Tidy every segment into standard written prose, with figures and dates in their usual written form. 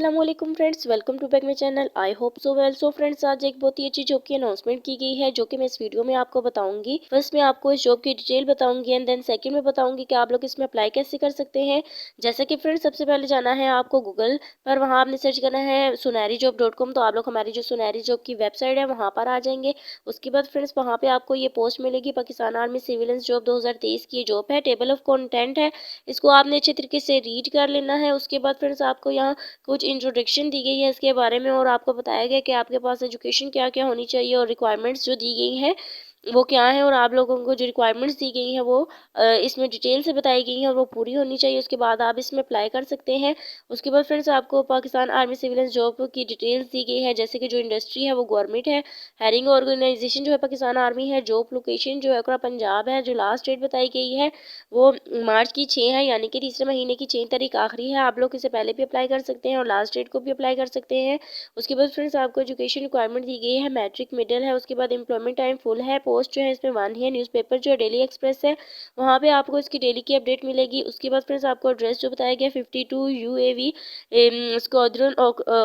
अस्सलामुअलैकुम friends, welcome to back my channel. I hope so well. So friends, आज एक बहुत ही अच्छी जॉब की अनाउंसमेंट की गई है जो कि मैं इस वीडियो में आपको बताऊंगी। फर्स्ट मैं आपको इस जॉब की डिटेल बताऊंगी एंड देन सेकंड में बताऊंगी कि आप लोग इसमें अप्लाई कैसे कर सकते हैं। जैसे कि फ्रेंड्स, सबसे पहले जाना है आपको गूगल पर, वहाँ आपने सर्च करना है sunarijob.com। तो आप लोग हमारी जो सुनहरी जॉब की वेबसाइट है वहाँ पर आ जाएंगे। उसके बाद फ्रेंड्स वहाँ पे आपको ये पोस्ट मिलेगी, पाकिस्तान आर्मी सिविलियंस जॉब 2023 की जॉब है। टेबल ऑफ कंटेंट है, इसको आपने अच्छे तरीके से रीड कर लेना है। उसके बाद फ्रेंड्स आपको यहाँ कुछ इंट्रोडक्शन दी गई है इसके बारे में और आपको बताया गया कि आपके पास एजुकेशन क्या क्या होनी चाहिए और रिक्वायरमेंट्स जो दी गई हैं वो क्या है, और आप लोगों को जो रिक्वायरमेंट्स दी गई हैं वो इसमें डिटेल से बताई गई हैं और वो पूरी होनी चाहिए। उसके बाद आप इसमें अप्लाई कर सकते हैं। उसके बाद फ्रेंड्स आपको पाकिस्तान आर्मी सिविलियंस जॉब की डिटेल्स दी गई है, जैसे कि जो इंडस्ट्री है वो गवर्नमेंट है। हायरिंग ऑर्गेनाइजेशन जो है पाकिस्तान आर्मी है। जॉब लोकेशन जो है पंजाब है। जो लास्ट डेट बताई गई है वो मार्च की 6 है, यानी कि तीसरे महीने की 6 तारीख आखिरी है। आप लोग इससे पहले भी अप्लाई कर सकते हैं और लास्ट डेट को भी अप्लाई कर सकते हैं। उसके बाद फ्रेंड्स आपको एजुकेशन रिक्वायरमेंट दी गई है, मैट्रिक मिडिल है। उसके बाद एम्प्लॉयमेंट टाइम फुल है। पोस्ट जो है इसमें 1 है। न्यूज़पेपर जो है डेली एक्सप्रेस है, वहाँ पे आपको इसकी डेली की अपडेट मिलेगी। उसके बाद फ्रेंड्स आपको एड्रेस जो बताया गया 52 UAV स्क्वाड्रन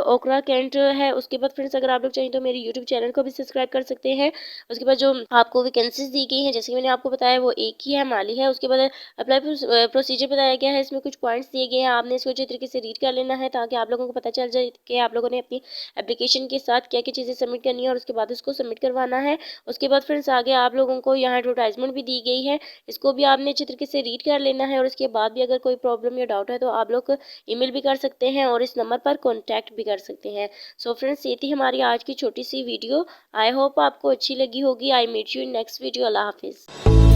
ओकरा कैंट है। उसके बाद फ्रेंड्स अगर आप लोग चाहें तो मेरे यूट्यूब चैनल को भी सब्सक्राइब कर सकते हैं। उसके बाद जो आपको वैकेंसीज दी गई हैं, जैसे कि मैंने आपको बताया, वो एक ही है, माली है। उसके बाद अप्लाई प्रोसीजर बताया गया है, इसमें कुछ पॉइंट्स दिए गए हैं, आपने इसको अच्छे तरीके से रीड कर लेना है ताकि आप लोगों को पता चल जाए कि आप लोगों ने अपनी एप्लीकेशन के साथ क्या क्या चीज़ें सबमिट करनी है और उसके बाद इसको सबमिट करवाना है। उसके बाद फ्रेंड्स आगे आप लोगों को यहाँ एडवर्टाइजमेंट भी दी गई है, इसको भी आपने अच्छे तरीके से रीड कर लेना है। और उसके बाद भी अगर कोई प्रॉब्लम या डाउट है तो आप लोग ईमेल भी कर सकते हैं और इस नंबर पर कॉन्टैक्ट भी कर सकते हैं। सो फ्रेंड्स, ये थी हमारी आज की छोटी सी वीडियो। आई होप आपको अच्छी लगी होगी। I meet you in next video. अल्लाह हाफिज़।